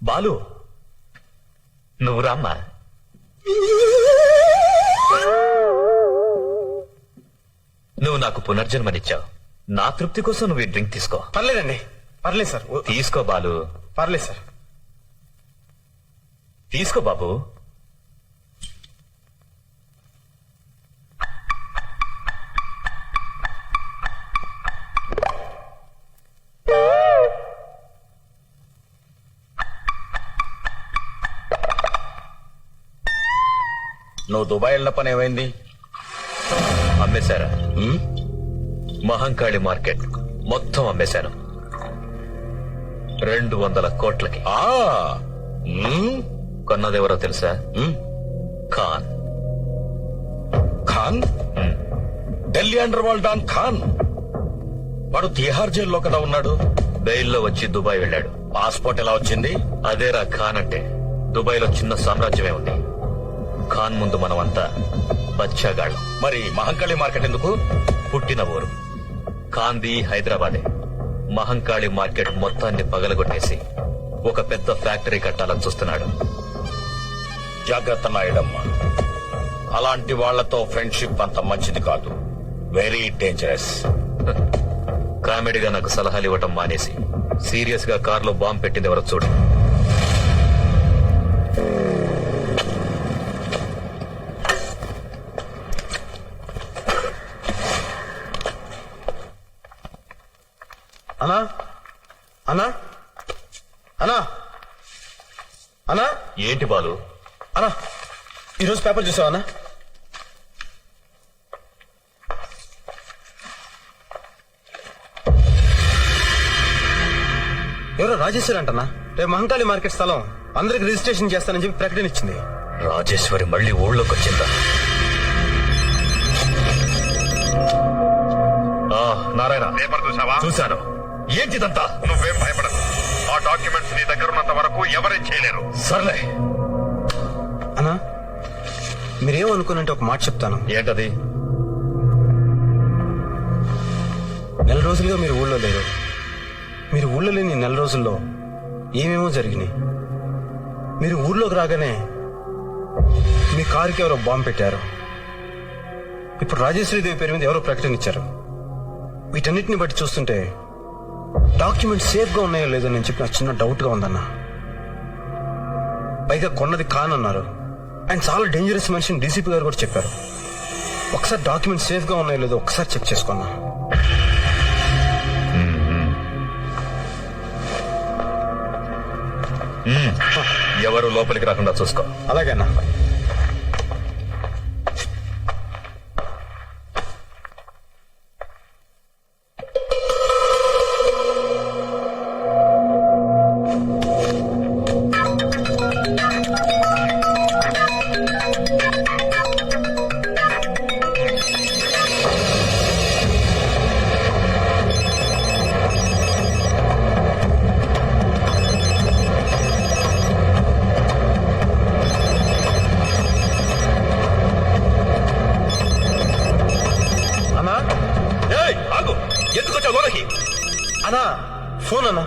బాలు నువ్వు రామ్మా. నువ్వు నాకు పునర్జన్మనిచ్చావు. నా తృప్తి కోసం నువ్వు ఈ డ్రింక్ తీసుకో. పర్లేదండి, పర్లేదు సార్. తీసుకో బాలు. పర్లేదు సార్. తీసుకో బాబు. నువ్వు దుబాయ్ వెళ్ళిన పని ఏమైంది? అమ్మేశారా? మహంకాళి మార్కెట్ మొత్తం అమ్మేశాను 200 కోట్లకి. కొన్నదెవరో తెలుసా? Khan. Khan? Delhi underworld don Khan. వాడు తిహార్ జైల్లో కదా ఉన్నాడు. బెయిల్లో వచ్చి దుబాయ్ వెళ్ళాడు. పాస్పోర్ట్ ఎలా వచ్చింది? అదేరా ఖాన్ అంటే. దుబాయ్ లో చిన్న సామ్రాజ్యమే ఉంది. ఖాన్ ముందు మనమంతా బచ్చాగాళ్ళం. మరి మహంకాళి మార్కెట్ ఎందుకు? పుట్టిన ఊరు ఖాన్ది హైదరాబాదే. మహంకాళి మార్కెట్ మొత్తాన్ని పగలగొట్టేసి ఒక పెద్ద ఫ్యాక్టరీ కట్టాలని చూస్తున్నాడు. జాగ్రత్త నాయుడమ్మ, అలాంటి వాళ్లతో ఫ్రెండ్షిప్ అంత మంచిది కాదు. Very dangerous. కామెడీగా నాకు సలహాలు ఇవ్వటం మానేసి సీరియస్ గా కారులో బాంబు పెట్టింది ఎవరో చూడు. అన్నా, అన్నా, అన్నా, అన్నా. ఏంటి బాలు? అన్నా, ఈరోజు పేపర్ చూసావా అన్నా? ఎవరో రాజేశ్వరి అంటనా రేపు మహంకాళి మార్కెట్ స్థలం అందరికి రిజిస్ట్రేషన్ చేస్తానని చెప్పి ప్రకటన ఇచ్చింది. రాజేశ్వరి మళ్ళీ ఊళ్ళోకి వచ్చిందా? నారాయణ, పేపర్ చూసావా? చూశాను. ఏంటిదంతా? నువ్వేం భయపడకు. ఆ డాక్యుమెంట్స్ నీ దగ్గర ఉన్నంత వరకు ఎవరేం చేయలేరు. సర్లే. అన్నా, మీరేమనుకున్నంటే ఒక మాట చెప్తాను. ఏంటది? నెల రోజులుగా మీరు ఊళ్ళో లేరు. మీరు ఊళ్ళో లేని నెల రోజుల్లో ఏమేమో జరిగినాయి. మీరు ఊర్లోకి రాగానే మీ కారుకి ఎవరో బాంబు పెట్టారు. ఇప్పుడు రాజేశ్వరీదేవి పేరు మీద ఎవరో ప్రకటన ఇచ్చారు. వీటన్నిటిని బట్టి చూస్తుంటే డాక్యుమెంట్ సేఫ్ గా ఉన్నాయో లేదో నేను చెప్పి నాకు చిన్న డౌట్ గా ఉందన్న. పైగా కొన్నది ఖాన్ అన్నారు. ఆయన చాలా డేంజరస్ మనిషిని డీసీపీ గారు కూడా చెప్పారు. ఒకసారి డాక్యుమెంట్ సేఫ్ గా ఉన్నాయో లేదో ఒకసారి చెక్ చేసుకున్నా. ఎవరు లోపలికి రాకుండా చూసుకో. అలాగేనా? అన్నా, ఫోన్ అన్నా.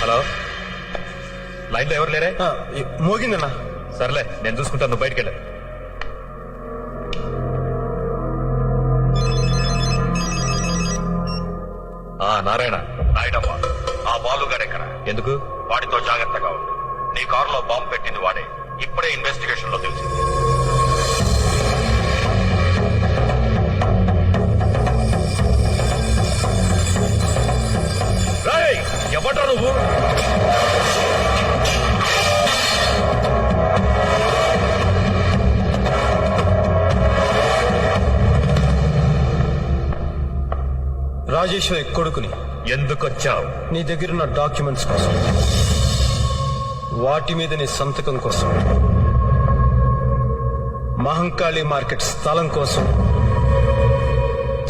హలో, లైన్ లో ఎవరు లేరే? మోగిందన్నా. సర్లే, నేను చూసుకుంటాను. నువ్వు బయటికి వెళ్ళా. నారాయణ. నాయుడమ్మ, ఆ బాలుగాడు ఎక్కడ? ఎందుకు? వాడితో జాగ్రత్తగా ఉండు. నీ కారులో బాంబు పెట్టింది వాడే. ఇప్పుడే ఇన్వెస్టిగేషన్ లో తెలిసింది. ఎవడ్రా నువ్వు? రాజేశ్వరి కొడుకుని. ఎందుకొచ్చావు? నీ దగ్గరున్న డాక్యుమెంట్స్ కోసం, వాటి మీద నీ సంతకం కోసం, మహంకాళి మార్కెట్ స్థలం కోసం,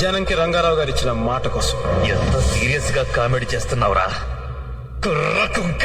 జనంకి రంగారావు గారు ఇచ్చిన మాట కోసం. ఎంత సీరియస్ గా కామెడీ చేస్తున్నావురా కుర్రకుంక?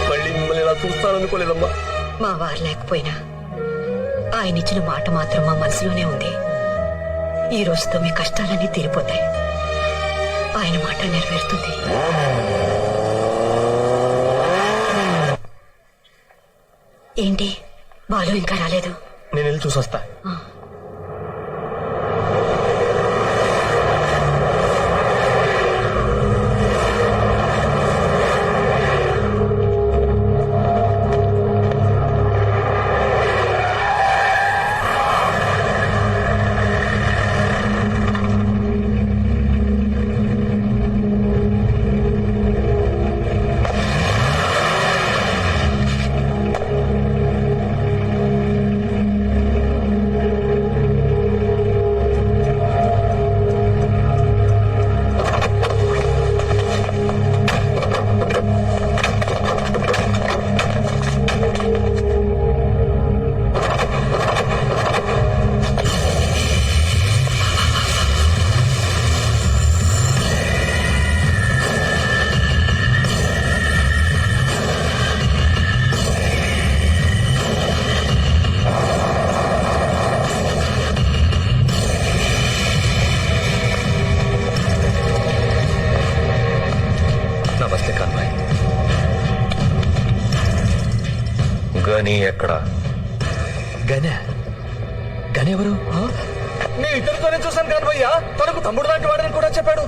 మళ్ళీ మిమ్మల్ని ఇలా చూస్తాననుకోలేదమ్మా. మా వారు లేకపోయినా ఆయన ఇచ్చిన మాట మాత్రం మా మనసులోనే ఉంది. ఈ రోజుతో మీ కష్టాలన్నీ తీరిపోతాయి. ఆయన మాట నెరవేరుతుంది. ఏంటి బాలు ఇంకా రాలేదు? నేను వెళ్ళి చూసొస్తా. నమస్తే కాన్వాయ్. గని ఎక్కడ? గనే గనే ఎవరు? నేను ఇద్దరితోనే చూసాను కాదు భయ్యా. తనకు తమ్ముడు లాంటి వాడని కూడా చెప్పాడు.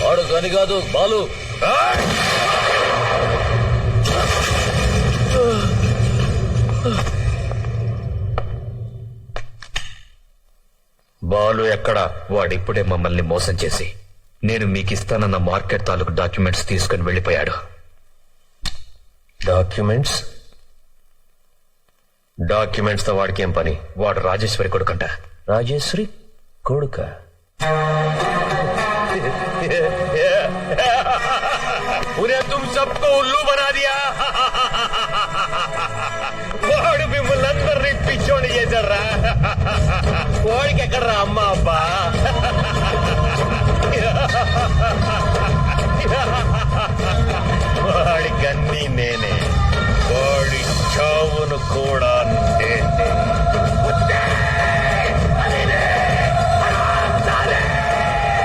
వాడు గని కాదు, బాలు. బాలు ఎక్కడ? వాడిప్పుడే మమ్మల్ని మోసం చేసి నేను మీకు ఇస్తానన్న మార్కెట్ తాలూకు డాక్యుమెంట్స్ తీసుకుని వెళ్ళిపోయాడు. డాక్యుమెంట్స్? డాక్యుమెంట్స్ తో వాడికి ఏం పని? వాడు రాజేశ్వరి కొడుకంట. రాజేశ్వరి కొడుక? उन्हें तुम सबको उल्लू बना दिया।